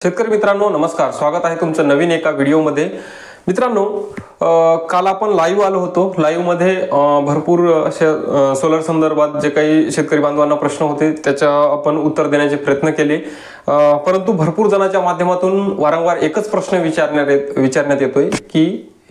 शेतकरी मित्रांनो नमस्कार, स्वागत आहे तुमचं नवीन एका व्हिडिओमध्ये। मित्रांनो काल आपण लाईव्ह आलो होतो। लाईव्ह मध्ये भरपूर असे सोलर संदर्भात जे काही शेतकरी बांधवांना प्रश्न होते त्याच्या आपण उत्तर देण्याचे प्रयत्न केले, परंतु भरपूर जणांच्या माध्यमातून वारंवार एकच प्रश्न विचारण्यात येतोय की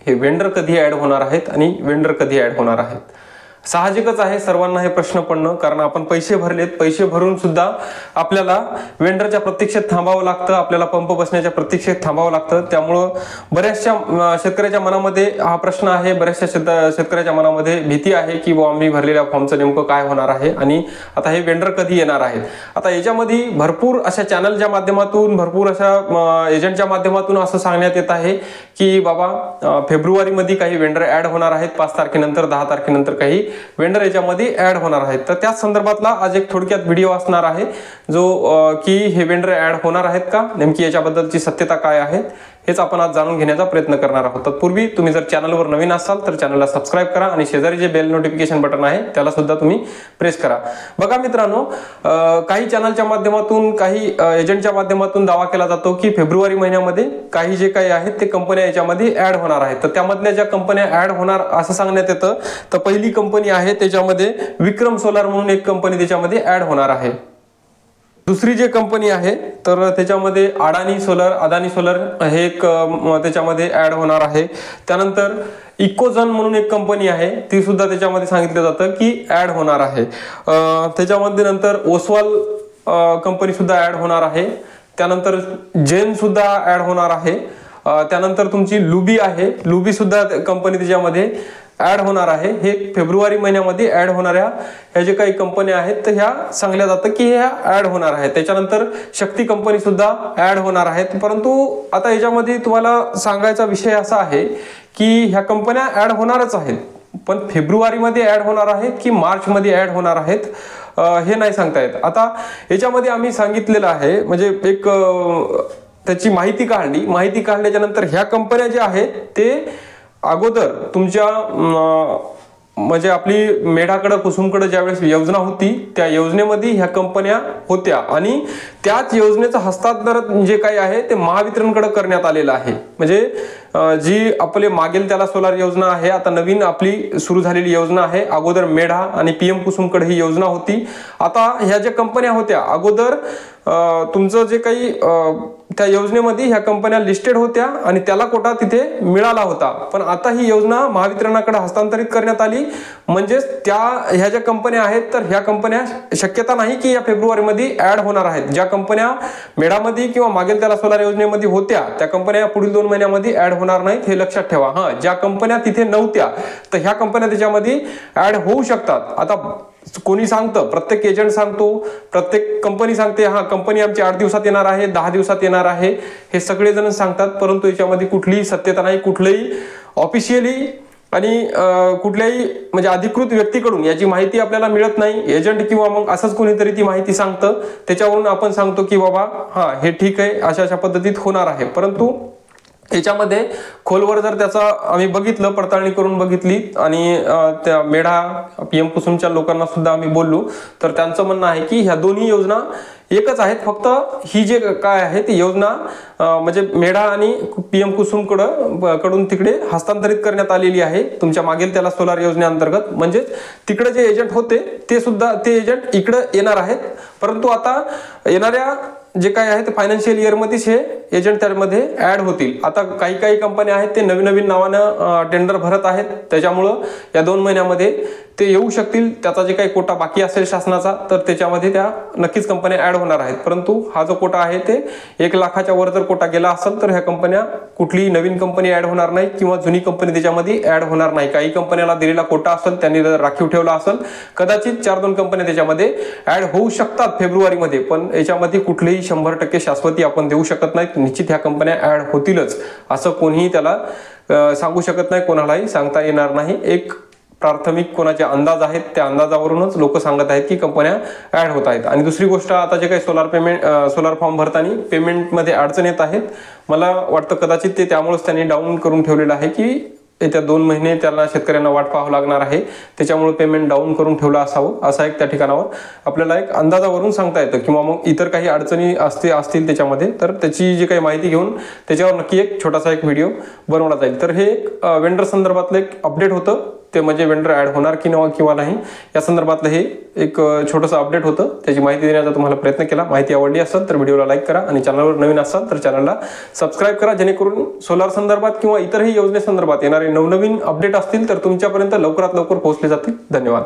हे वेंडर कधी ऍड होणार आहेत आणि वेंडर कधी ऍड होणार आहेत। साहजिकच आहे सर्वांना हे प्रश्न पडणं, कारण आपण पैसे भरलेत, पैसे भरून सुद्धा आपल्याला वेंडरच्या प्रतीक्षेत थांबावं लागतं, आपल्याला पंप बसण्याच्या प्रतीक्षेत थांबावं लागतं। त्यामुळे बऱ्याचशा शेतकऱ्याच्या मनामध्ये हा प्रश्न आहे, बऱ्याचशा शेतकऱ्याच्या मनामध्ये भीती आहे की बुवा आम्ही भरलेल्या फॉर्मचं नेमकं काय होणार आहे आणि आता हे वेंडर कधी येणार आहेत। आता याच्यामध्ये भरपूर अशा चॅनलच्या माध्यमातून, भरपूर अशा एजंटच्या माध्यमातून असं सांगण्यात येत आहे की बाबा फेब्रुवारीमध्ये काही वेंडर ऍड होणार आहेत, 5 तारखेनंतर 10 तारखेनंतर काही वेंडर याच्यामध्ये ऍड होणार आहेत। तर त्या संदर्भातला आज एक थोडक्यात व्हिडिओ असणार आहे जो की हे वेंडर ऍड होणार आहेत का, नेमकी याच्याबद्दलची सत्यता काय आहे हेच आपण आज जाणून घेण्याचा प्रयत्न करणार आहोत। तत्पूर्वी तुम्ही जर चॅनलवर नवीन असाल तर चॅनलला सबस्क्राइब करा आणि शेजारी जे बेल नोटिफिकेशन बटन आहे त्याला सुद्धा तुम्ही प्रेस करा। बघा मित्रांनो, काही चॅनलच्या माध्यमातून, काही एजंटच्या माध्यमातून दावा केला जातो की फेब्रुवारी महिन्यामध्ये काही जे काही आहेत ते कंपन्या याच्यामध्ये ऍड होणार आहेत। तर त्यामधल्या ज्या कंपन्या ऍड होणार असं सांगण्यात येतं, तर पहिली कंपनी आहे त्याच्यामध्ये विक्रम सोलार म्हणून एक कंपनी त्याच्यामध्ये ऍड होणार आहे। दुसरी जी कंपनी आहे तर त्याच्यामध्ये अडानी सोलर हे एक त्याच्यामध्ये ऍड होणार आहे। त्यानंतर इकोजन म्हणून एक कंपनी आहे, ती सुद्धा त्याच्यामध्ये सांगितलं जातं की ऍड होणार आहे। त्याच्यामध्ये नंतर ओसवाल कंपनी सुद्धा ऍड होणार आहे। त्यानंतर जेन सुद्धा ऍड होणार आहे। त्यानंतर तुमची लुबी आहे, लुबी सुद्धा कंपनी त्याच्यामध्ये ऍड होणार आहे। हे फेब्रुवारी महिन्यामध्ये ऍड होणाऱ्या ह्या जे काही कंपन्या आहेत तर ह्या सांगल्या जातं की ह्या ऍड होणार आहेत। त्याच्यानंतर शक्ती कंपनी सुद्धा ऍड होणार आहेत। परंतु आता याच्यामध्ये तुम्हाला सांगायचा विषय असा आहे की ह्या कंपन्या ऍड होणारच आहेत, पण फेब्रुवारीमध्ये ऍड होणार आहेत की मार्च मध्ये ऍड होणार आहेत हे नाही सांगता येत। आता याच्यामध्ये आम्ही सांगितलेलं आहे, म्हणजे एक त्याची माहिती काढल्याच्या नंतर ह्या कंपन्या ज्या आहेत ते अगोदर तुमच्या म्हणजे आपली मेढाकडे कुसुमकडे ज्यावेळेस योजना होती त्या योजनेमध्ये ह्या कंपन्या होत्या आणि त्याच योजनेचं हस्तांतरण जे काही आहे ते महावितरणकडे करण्यात आलेलं आहे। म्हणजे जी आपले मागेल त्याला सोलार योजना आहे, आता नवीन आपली सुरू झालेली योजना आहे। अगोदर मेढा आणि पीएम कुसुमकडे ही योजना होती। आता ह्या ज्या कंपन्या होत्या अगोदर तुमचं जे काही त्या योजनेमध्ये ह्या कंपन्या लिस्टेड होत्या आणि त्याला कोटा तिथे मिळाला होता, पण आता ही योजना महावितरणाकडे हस्तांतरित करण्यात आली। म्हणजेच ह्या ज्या कंपन्या आहेत तर ह्या कंपन्या शक्यता नाही की या फेब्रुवारीमध्ये ऍड होणार आहेत। ज्या कंपन्या मेढामध्ये किंवा मागेल त्याला सोलार योजनेमध्ये होत्या त्या कंपन्या पुढील 2 महिन्यामध्ये ऍड होणार नाहीत, हे लक्षात ठेवा। ज्या कंपन्या तिथे नव्हत्या तर ह्या कंपन्या त्याच्यामध्ये ऍड होऊ शकतात। आता कोणी सांगतं, प्रत्येक एजंट सांगतो, प्रत्येक कंपनी सांगते हा कंपनी आमची 8 दिवसात येणार आहे, 10 दिवसात येणार आहे, हे सगळेजण सांगतात, परंतु याच्यामध्ये कुठलीही सत्यता नाही। कुठलंही ऑफिशियली आणि कुठल्याही म्हणजे अधिकृत व्यक्तीकडून याची माहिती आपल्याला मिळत नाही। एजंट किंवा मग असंच कोणीतरी ती माहिती सांगतं, त्याच्यावरून आपण सांगतो की बाबा हे ठीक आहे, अशा पद्धतीत होणार आहे। परंतु याच्यामध्ये खोलवर जर त्याचा आम्ही बघितलं, पडताळणी करून बघितली आणि त्या मेढा पीएम कुसुमच्या लोकांना सुद्धा आम्ही बोललो, तर त्यांचं म्हणणं आहे की ह्या दोन्ही योजना एकच आहेत। फक्त ही जे काय आहे ती योजना म्हणजे मेढा आणि पीएम कुसुम कडून तिकडे हस्तांतरित करण्यात आलेली आहे तुमच्या मागेल त्याला सोलार योजनेअंतर्गत। म्हणजेच तिकडे जे एजंट होते ते सुद्धा ते एजंट इकडे येणार आहेत, परंतु आता येणाऱ्या जे काय आहे ते फायनान्शियल इयर मध्येच हे एजंट त्यामध्ये ऍड होतील। आता काही कंपन्या आहेत ते नवीन नावानं टेंडर भरत आहेत, त्याच्यामुळं या 2 महिन्यामध्ये ते येऊ शकतील। त्याचा जे काही कोटा बाकी असेल शासनाचा तर त्याच्यामध्ये त्या नक्कीच कंपन्या ऍड होणार आहेत। परंतु हा जो कोटा आहे ते 1 लाखाच्या वर जर कोटा गेला असेल तर ह्या कंपन्या कुठलीही नवीन कंपनी ऍड होणार नाही किंवा जुनी कंपनी त्याच्यामध्ये ऍड होणार नाही। काही कंपन्याला दिलेला कोटा असेल त्यांनी राखीव ठेवला असेल, कदाचित 4-2 कंपन्या त्याच्यामध्ये ऍड होऊ शकतात फेब्रुवारीमध्ये, पण याच्यामध्ये कुठलीही 100% शाश्वती आपण देऊ शकत नाही। निश्चित ह्या कंपन्या ऍड होतीलच असं कोणीही त्याला सांगू शकत नाही, कोणालाही सांगता येणार नाही। एक प्राथमिक कोणाचे अंदाज आहेत त्या अंदाजावरूनच लोक सांगत आहेत की कंपन्या ऍड होत आहेत। आणि दुसरी गोष्ट, आता जे काही सोलार फॉर्म भरताना पेमेंटमध्ये अडचण येत आहेत, मला वाटतं कदाचित ते त्यामुळेच त्यांनी डाऊन करून ठेवलेलं आहे की येत्या 2 महिने त्याला शेतकऱ्यांना वाट पाहावं लागणार आहे, त्याच्यामुळे पेमेंट डाऊन करून ठेवलं असावं, असा एक त्या ठिकाणावर आपल्याला एक अंदाजावरून सांगता येतं। किंवा मग इतर काही अडचणी असतील त्याच्यामध्ये, तर त्याची जी काही माहिती घेऊन त्याच्यावर नक्की एक छोटासा एक व्हिडिओ बनवला जाईल। तर हे एक वेंडर संदर्भातलं एक अपडेट होतं, ते म्हणजे वेंडर ॲड होणार किंवा नाही या संदर्भातलं हे एक छोटंसं अपडेट होतं, त्याची माहिती देण्याचा तुम्हाला प्रयत्न केला। माहिती आवडली असेल तर व्हिडिओला लाईक करा आणि चॅनलवर नवीन असाल तर चॅनलला सबस्क्राईब करा, जेणेकरून सोलार संदर्भात किंवा इतरही योजनेसंदर्भात येणारे नवनवीन अपडेट असतील तर तुमच्यापर्यंत लवकरात लवकर पोहोचले जातील। धन्यवाद।